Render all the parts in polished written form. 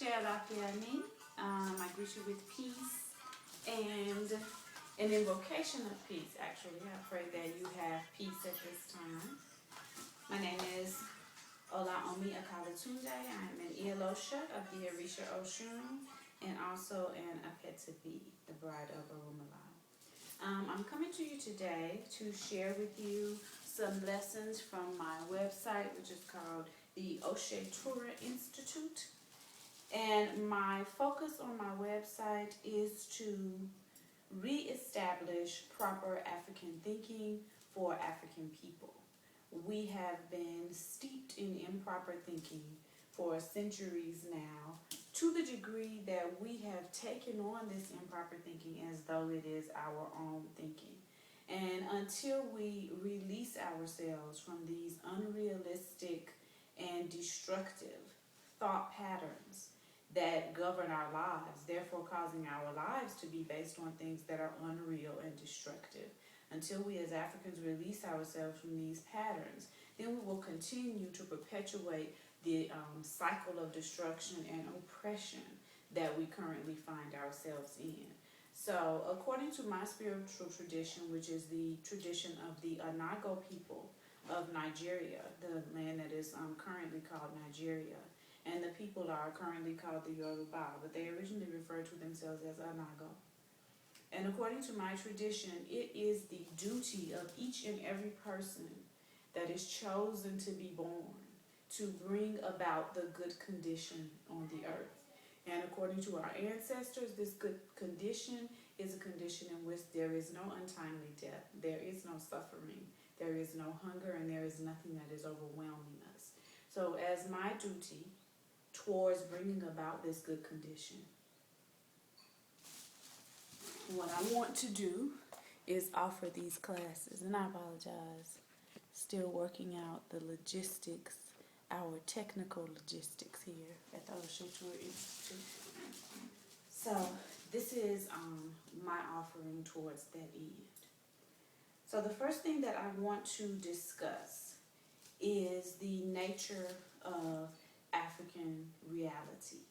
I greet you with peace and an invocation of peace, actually. I pray that you have peace at this time. My name is Olaomi Akalatunde. I am an Eolosha of the Orisha Oshun and also an Apetabi, the bride of Orumala. I'm coming to you today to share with you some lessons from my website, which is called the Oshe Torah Institute. And my focus on my website is to reestablish proper African thinking for African people. We have been steeped in improper thinking for centuries now, to the degree that we have taken on this improper thinking as though it is our own thinking. And until we release ourselves from these unrealistic and destructive thought patterns that govern our lives, therefore causing our lives to be based on things that are unreal and destructive, until we as Africans release ourselves from these patterns, then we will continue to perpetuate the cycle of destruction and oppression that we currently find ourselves in. So, according to my spiritual tradition, which is the tradition of the Anago people of Nigeria, the land that is currently called Nigeria, and the people are currently called the Yoruba, but they originally referred to themselves as Anago. And according to my tradition, it is the duty of each and every person that is chosen to be born to bring about the good condition on the earth. And according to our ancestors, this good condition is a condition in which there is no untimely death, there is no suffering, there is no hunger, and there is nothing that is overwhelming us. So as my duty towards bringing about this good condition, what I want to do is offer these classes, and I apologize, still working out the logistics, our technical logistics here at the Eurocentric Institute. So this is my offering towards that end. So the first thing that I want to discuss is the nature of African reality.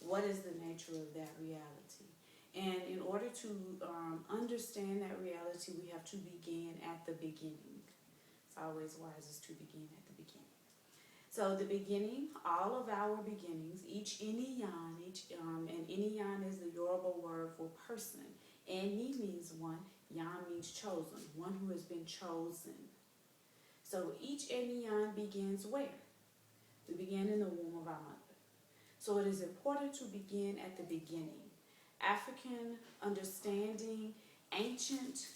What is the nature of that reality? And in order to understand that reality, we have to begin at the beginning. It's always wisest to begin at the beginning. So the beginning, all of our beginnings, each Iniyan, and Iniyan is the Yoruba word for person. Eni means one, Yan means chosen, one who has been chosen. So each Iniyan begins where? We begin in the womb of our mother. So it is important to begin at the beginning. African understanding, ancient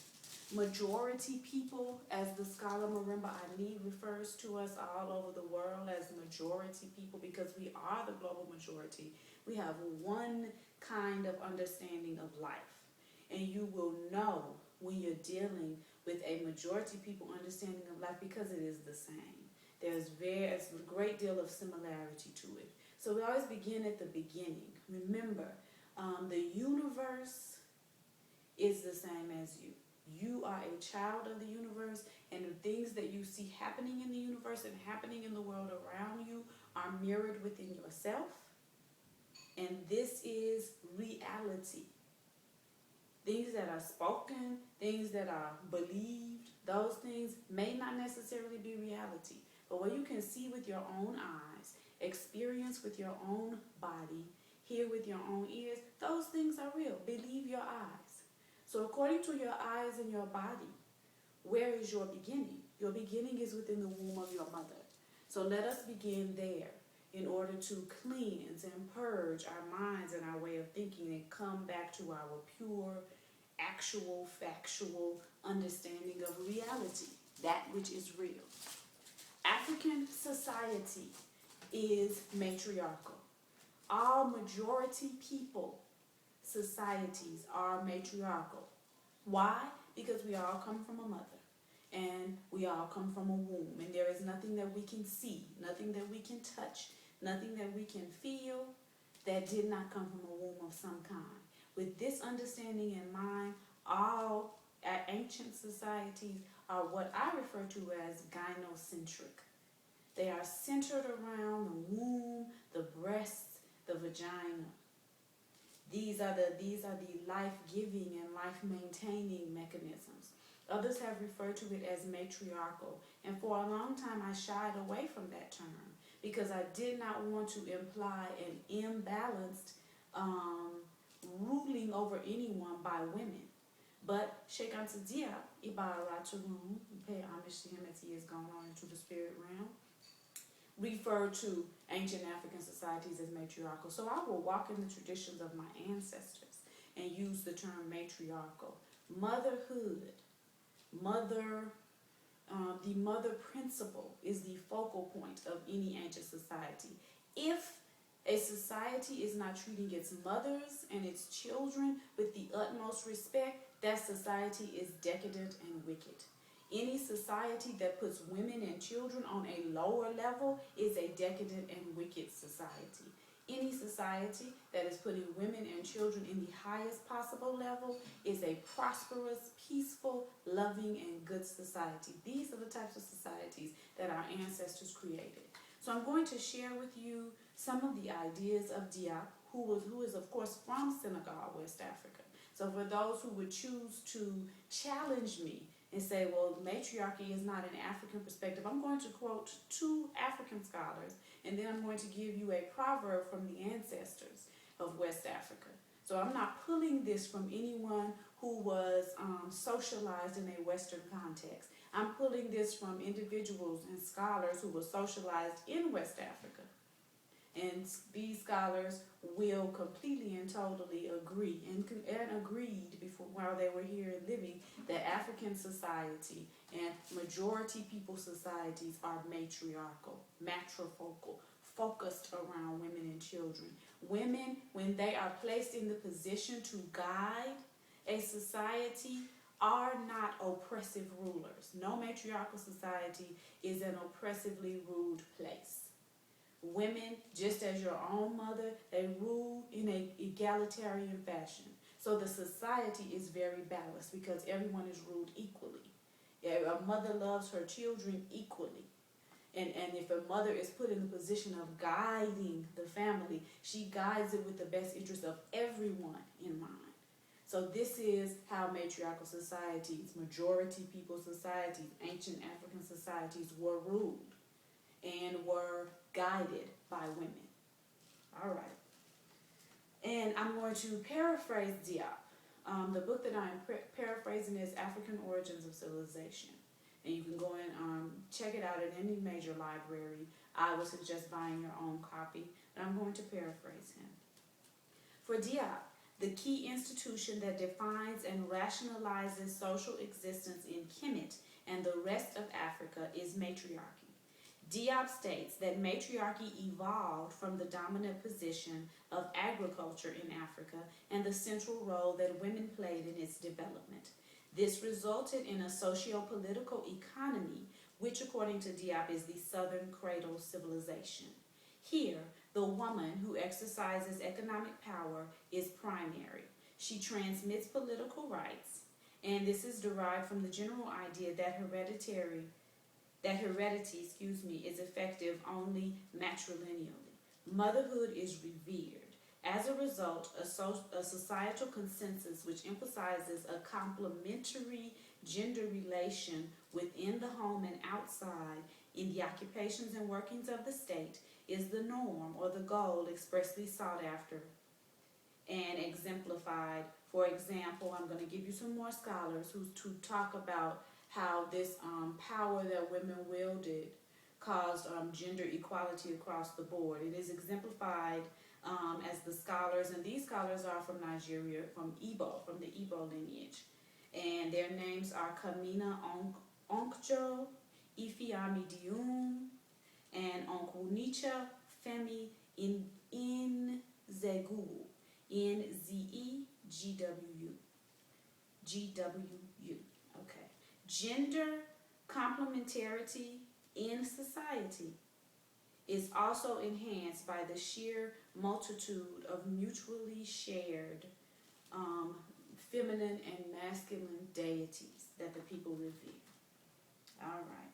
majority people, as the scholar Marimba Ani refers to us all over the world as majority people, because we are the global majority. We have one kind of understanding of life. And you will know when you're dealing with a majority people understanding of life, because it is the same. There's a great deal of similarity to it. So we always begin at the beginning. Remember, the universe is the same as you. You are a child of the universe, and the things that you see happening in the universe and happening in the world around you are mirrored within yourself. And this is reality. Things that are spoken, things that are believed, those things may not necessarily be reality. But what you can see with your own eyes, experience with your own body, hear with your own ears, those things are real. Believe your eyes. So according to your eyes and your body, where is your beginning? Your beginning is within the womb of your mother. So let us begin there in order to cleanse and purge our minds and our way of thinking and come back to our pure, actual, factual understanding of reality, that which is real. African society is matriarchal. All majority people societies are matriarchal. Why? Because we all come from a mother, and we all come from a womb, and there is nothing that we can see, nothing that we can touch, nothing that we can feel that did not come from a womb of some kind. With this understanding in mind, all ancient societies are what I refer to as gynocentric. They are centered around the womb, the breasts, the vagina. These are the life-giving and life-maintaining mechanisms. Others have referred to it as matriarchal, and for a long time I shied away from that term because I did not want to imply an imbalanced ruling over anyone by women. But Sheikh Anta Diop, Ibaraturum, we pay homage to him as he has gone on into the spirit realm, referred to ancient African societies as matriarchal. So I will walk in the traditions of my ancestors and use the term matriarchal. Motherhood, the mother principle is the focal point of any ancient society. If a society is not treating its mothers and its children with the utmost respect, that society is decadent and wicked. Any society that puts women and children on a lower level is a decadent and wicked society. Any society that is putting women and children in the highest possible level is a prosperous, peaceful, loving, and good society. These are the types of societies that our ancestors created. So I'm going to share with you some of the ideas of Diop, who is of course from Senegal, West Africa. So for those who would choose to challenge me and say, well, matriarchy is not an African perspective, I'm going to quote two African scholars, and then I'm going to give you a proverb from the ancestors of West Africa. So I'm not pulling this from anyone who was socialized in a Western context. I'm pulling this from individuals and scholars who were socialized in West Africa. And these scholars will completely and totally agree and agreed before while they were here living that African society and majority people societies are matriarchal, matrifocal, focused around women and children. Women, when they are placed in the position to guide a society, are not oppressive rulers. No matriarchal society is an oppressively ruled place. Women, just as your own mother, they rule in an egalitarian fashion. So the society is very balanced because everyone is ruled equally. A mother loves her children equally. And if a mother is put in the position of guiding the family, she guides it with the best interest of everyone in mind. So this is how matriarchal societies, majority people societies, ancient African societies were ruled and were guided by women. All right. And I'm going to paraphrase Diop. The book that I'm paraphrasing is African Origins of Civilization. And you can go and check it out at any major library. I would suggest buying your own copy. And I'm going to paraphrase him. For Diop, the key institution that defines and rationalizes social existence in Kemet and the rest of Africa is matriarchy. Diop states that matriarchy evolved from the dominant position of agriculture in Africa and the central role that women played in its development. This resulted in a socio-political economy, which according to Diop is the Southern Cradle civilization. Here, the woman who exercises economic power is primary. She transmits political rights, and this is derived from the general idea that heredity is effective only matrilineally. Motherhood is revered. As a result, a societal consensus which emphasizes a complementary gender relation within the home and outside in the occupations and workings of the state is the norm or the goal expressly sought after and exemplified. For example, I'm going to give you some more scholars who talk about how this power that women wielded caused gender equality across the board. It is exemplified as the scholars, and these scholars are from Nigeria, from the Igbo lineage. And their names are Kamina Onkjo, Ifeami Dium, and Onkwunicha Femi Nzegwu, Nzegwu. Okay. Gender complementarity in society is also enhanced by the sheer multitude of mutually shared feminine and masculine deities that the people revere. All right.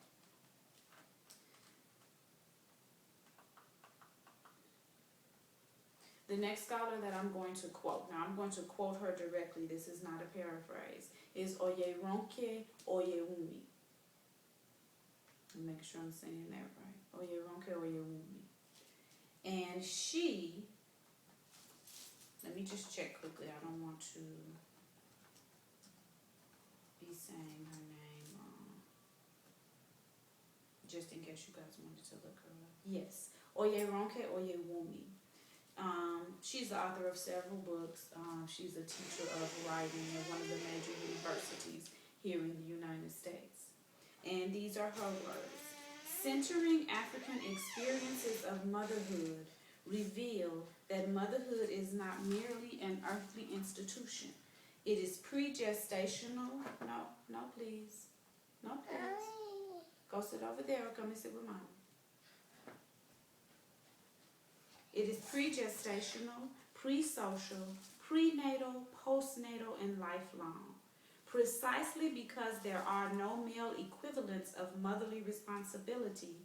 The next scholar that I'm going to quote, now I'm going to quote her directly, this is not a paraphrase, is Oyeronke Oyewumi. I'm making sure I'm saying that right. Oyeronke Oyewumi. And she, let me just check quickly, I don't want to be saying her name wrong, just in case you guys wanted to look her up. Yes, Oyeronke Oyewumi. She's the author of several books. She's a teacher of writing at one of the major universities here in the United States. And these are her words. Centering African experiences of motherhood reveal that motherhood is not merely an earthly institution. It is pre-gestational. No, please. No, please. Go sit over there or come and sit with Mama. It is pre-gestational, pre-social, prenatal, postnatal, and lifelong. Precisely because there are no male equivalents of motherly responsibility,